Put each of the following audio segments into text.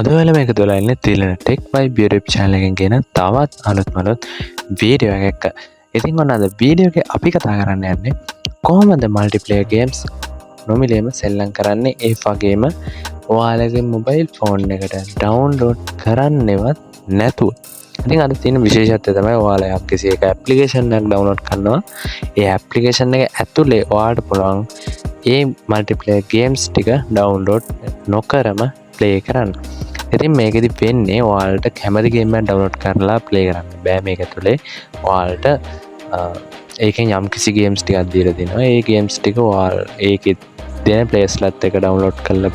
අද වෙලාව මේක තුල ඉන්නේ තිලන ටෙක් වයිබ් YouTube channel එකෙන් ගෙන තවත් අලුත් වීඩියෝ එකක්. ඉතින් ඔන්න අද වීඩියෝ එකේ අපි කතා කරන්න යන්නේ කොහොමද මල්ටිප්ලේයර් ගේම්ස් නොමිලේම සෙල්ලම් කරන්නේ ඒ වගේම ඔයාලගේ මොබයිල් ෆෝන් එකට ඩවුන්ලෝඩ් කරන්නවත් නැතුව. ඉතින් අද තියෙන විශේෂත්වය තමයි ඔයාලා යම්කිසි එක ඇප්ලිකේෂන් එකක් ඩවුන්ලෝඩ් කරනවා. ඒ ඇප්ලිකේෂන් එක ඇතුලේ ඔයාලට පුළුවන් ඒ මල්ටිප්ලේයර් ගේම්ස් ටික ඩවුන්ලෝඩ් නොකරම ප්ලේ කරන්න. ඉතින් මේකෙදි වෙන්නේ ඔයාලට කැමති ගේම් එකක් ඩවුන්ලෝඩ් කරලා ප්ලේ කරන්න බෑ. මේක ඇතුලේ ඔයාලට ඒකෙන් යම්කිසි ගේම්ස් ටිකක් දීලා දෙනවා. ඒ ගේම්ස් ටික ඔයාලා ඒකේ දෙන ප්ලේස්ලත් එක ඩවුන්ලෝඩ් කරලා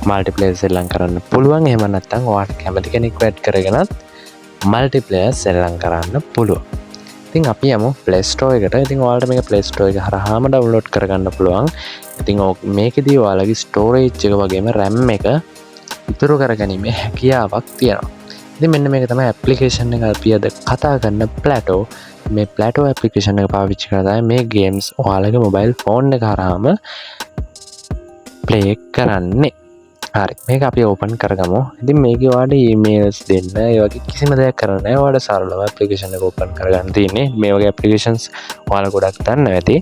මල්ටිප්ලේයර් සෙල්ලම් කරන්න පුළුවන්. එහෙම නැත්නම් ඔයාලට කැමති කෙනෙක් ඇඩ් කරගෙනත් මල්ටිප්ලේයර් සෙල්ලම් කරන්න පුළුවන්. ඉතින් අපි යමු Play Store එකට. ඉතින් ඔයාලට මේක Play Store එක හරහාම ඩවුන්ලෝඩ් කරගන්න පුළුවන්. ඉතින් මේකෙදී ඔයාලගේ ස්ටෝරේජ් එක වගේම RAM එක ඉතුරු කරගැනීමේ හැකියාවක් තියෙනවා. ඉතින් මෙන්න මේක තමයි ඇප්ලිකේෂන් එක අපි අද කතා කරන Plateau. මේ Plateau ඇප්ලිකේෂන් එක පාවිච්චි කරලා තමයි මේ ගේම්ස් ඔයාලගේ මොබයිල් ෆෝන් එක හරහාම ප්ලේ කරන්නේ. හරි, මේක අපි ඕපන් කරගමු. ඉතින් මේකේ ඔයාලට ඊමේල්ස් දෙන්න ඒ වගේ කිසිම දෙයක් කරන්න නැහැ. ඔයාලට සරලව ඇප්ලිකේෂන් එක ඕපන් කරගන්න තියෙන්නේ. මේ වගේ ඇප්ලිකේෂන්ස් ඔයාලා ගොඩක් දන්නවා ඇති.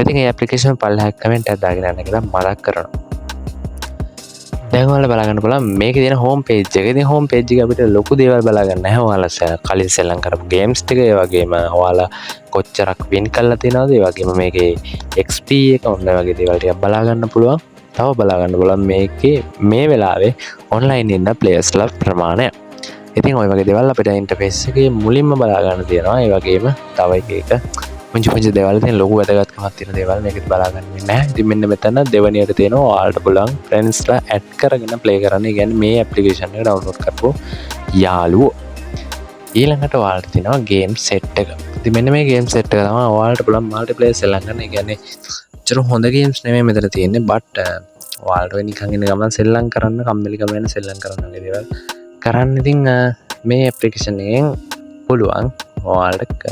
ඉතින් මේ ඇප්ලිකේෂන් පල්ලෙහාට කමෙන්ට් එකක් දාගෙන යන්න කියලා මතක් කරනවා. දැන් ඔයාලා බලා ගන්න පුළුවන් මේකේ තියෙන හෝම් පේජ් එක. ඉතින් හෝම් පේජ් එක අපිට ලොකු දේවල් බලා ගන්න නැහැ. ඔයාලා කලින් සෙල්ලම් කරපු ගේම්ස් ටික ඒ වගේම ඔයාලා කොච්චරක් වින් කරලා තියෙනවද ඒ වගේම මේකේ XP එක ඔන්න වගේ දේවල් ටිකක් බලා ගන්න පුළුවන්. තව බලා ගන්න පුළුවන් මේකේ මේ වෙලාවේ ඔන්ලයින් ඉන්න ප්ලේයර්ස්ලා ප්‍රමාණය. ඉතින් ওই වගේ දේවල් අපිට ඉන්ටර්ෆේස් එකේ මුලින්ම බලා ගන්න තියෙනවා. ඒ වගේම තව එක පුංචි දේවල් තියෙන ලොකු වැදගත්කමක් තියෙන දේවල් මේකෙත් බලා ගන්න වෙන්නේ නැහැ. ඉතින් මෙන්න මෙතන දෙවනියට තියෙනවා ඔයාලට පුළුවන් ෆ්‍රෙන්ඩ්ස්ලා ඇඩ් කරගෙන ප්ලේ කරන්න. ඒ කියන්නේ මේ ඇප්ලිකේෂන් එක ඩවුන්ලෝඩ් කරපුව යාළුවෝ. ඊළඟට ඔයාලට තියෙනවා ගේම් සෙට් එක. ඉතින් මෙන්න මේ ගේම් සෙට් එක තමයි ඔයාලට පුළුවන් මල්ටිප්ලේයර් සෙල්ලම් කරන්න. ඒ කියන්නේ චර හොඳ ගේම්ස් නෙමෙයි මෙතන තියෙන්නේ. බට් ඔයාලට වෙන නිකන් ඉන්න ගමන් සෙල්ලම් කරන්න කම්මැලිකම වෙන සෙල්ලම් කරන්න වගේ දේවල් කරන්න. ඉතින් මේ ඇප්ලිකේෂන් එකෙන් පුළුවන් ඔයාලට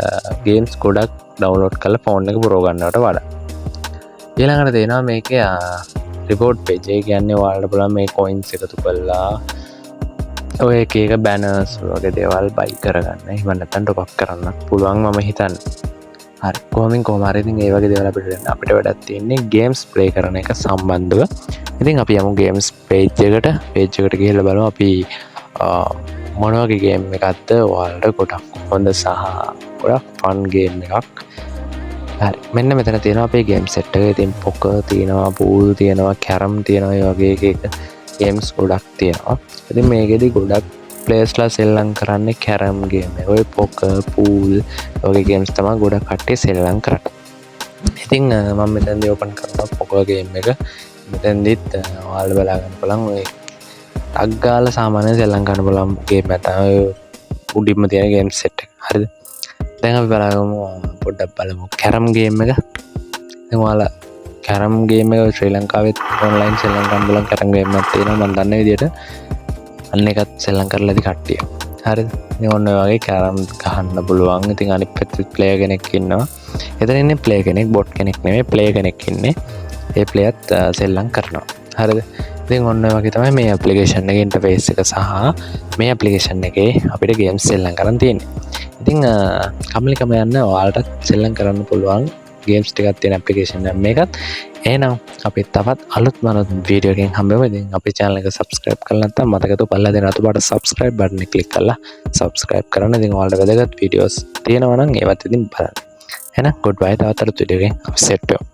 ගේම්ස් ගොඩක් ඩවුන්ලෝඩ් කරලා ෆෝන් එක පුරව ගන්නවට වඩා. ඊළඟට තියෙනවා මේකේ රිපෝට් පේජ්. ඒ කියන්නේ ඔයාලට පුළුවන් මේ කොයින්ස් එකතු කරලා ඔය එක බැනර්ස් වගේ දේවල් බයි කරගන්න. එහෙම නැත්නම් ටොප් අප් කරන්නත් පුළුවන් මම හිතන්නේ. හරි, කොහොම හරි ඉතින් ඒ වගේ දේවල් අපිට වැඩක් තියෙන්නේ ගේම්ස් ප්ලේ කරන එක සම්බන්ධව. ඉතින් අපි යමු ගේම්ස් පේජ් එකට ගිහලා බලමු අපි මොන වගේ ගේම් එකක්ද ඔයාලට ගොඩක් හොඳ සහ ගොඩක් ෆන් ගේම් එකක්. හරි, මෙන්න මෙතන තියෙනවා අපේ ගේම් සෙට් එක. ඉතින් පොකර් තියෙනවා, පූල් තියෙනවා, කැරම් තියෙනවා, ඒ වගේ එක ගේම්ස් ගොඩක් තියෙනවා. ඉතින් මේකෙදි ගොඩක් ප්ලේස්ලා සෙල්ලම් කරන්නේ කැරම් ගේම් එක. ඔය පොකර්, පූල් වගේ ගේම්ස් තමයි ගොඩක් කට්ටිය සෙල්ලම් කරන්නේ. ඉතින් මම මෙතනදී ඕපන් කරනවා පොකර් ගේම් එක. මෙතනදිත් ඔයාලා බලා ගන්න පුළුවන් ඔය ටග් ගාලා සාමාන්‍යයෙන් සෙල්ලම් කරන්න පුළුවන් ගේම් එක තමයි උඩින්ම තියෙන ගේම් සෙට් එක. හරිද? දැන් අපි බලමු පොඩ්ඩක් බලමු කැරම් ගේම් එක. ඉතින් ඔයාලා කැරම් ගේම් එක ශ්‍රී ලංකාවේ ඔන්ලයින් සෙල්ලම් කරන්න පුළුවන් කැරම් ගේම් එකක් තියෙනවා මම දන්න විදිහට. අන්න එකත් සෙල්ලම් කරලා ඉති කට්ටිය. හරිද? ඉතින් ඔන්න ඔය වගේ කැරම් ගහන්න පුළුවන්. ඉතින් අනිත් පැත්තේ ප්ලේයර් කෙනෙක් ඉන්නවා. එතන ඉන්නේ ප්ලේයර් කෙනෙක්, බොට් කෙනෙක් නෙමෙයි, ප්ලේයර් කෙනෙක් ඉන්නේ. ඒ ප්ලේයර්ත් සෙල්ලම් කරනවා. හරිද? ඉතින් ඔන්න ඔය වගේ තමයි මේ ඇප්ලිකේෂන් එකේ ඉන්ටර්ෆේස් එක සහ මේ ඇප්ලිකේෂන් එකේ අපිට ගේම්ස් සෙල්ලම් කරන්න තියෙන්නේ. ඉතින් කම්ලිකම යන්න ඔයාලට සෙල්ලම් කරන්න පුළුවන් ගේම්ස් ටිකක් තියෙන ඇප්ලිකේෂන් එක මේකත්. එහෙනම් අපි තවත් අලුත් වීඩියෝ එකකින් හම්බෙමු. ඉතින් අපේ channel එක subscribe කරලා නැත්නම් මතකතු පල්ලා දෙන අතු පාට subscribe button එක click කරලා subscribe කරන්න. ඉතින් ඔයාලට වැදගත් videos තියෙනවා නම් ඒවත් ඉතින් බලන්න. එහෙනම් goodbye. තවත් අලුත් වීඩියෝ එකකින් අපි set වෙමු.